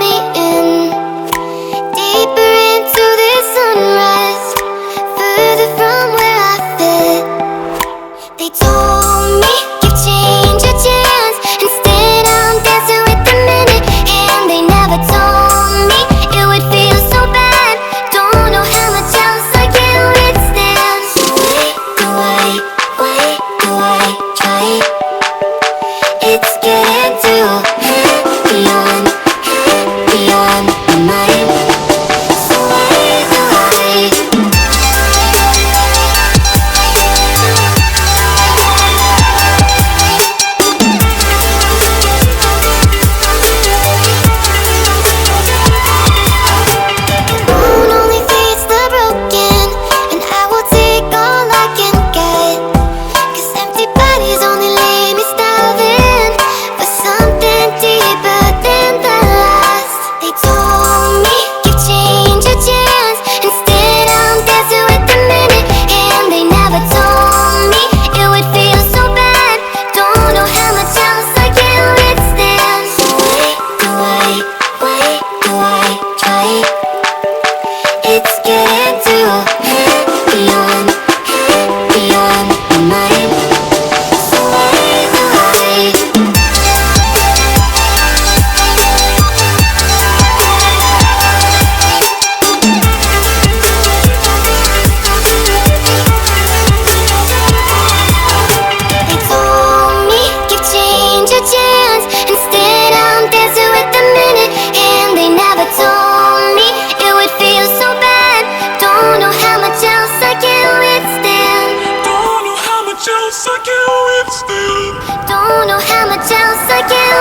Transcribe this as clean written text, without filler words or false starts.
me in, deeper into this sunrise, further from where I fit. They told me give change a chance, instead I'm dancing with the minute. And they never told me it would feel so bad. Don't know how much else I can withstand. Why do I try? It's getting too beyond my mind. So why do I? Moon only feeds the broken, and I will take all I can get. 'Cause empty bodies only leave me starving for something deeper than the last. They told me give change a chance, instead I'm dancing with the minute. And they never told me it would feel so bad. Don't know how much else I can withstand. So why do I try? It's getting too beyond my mind. So why do I? They told me give change a chance, instead I'm dancing with the minute. And they never told me it would feel so bad. Don't know how much else I can withstand. Don't know how much else I can withstand. Don't know how much else I can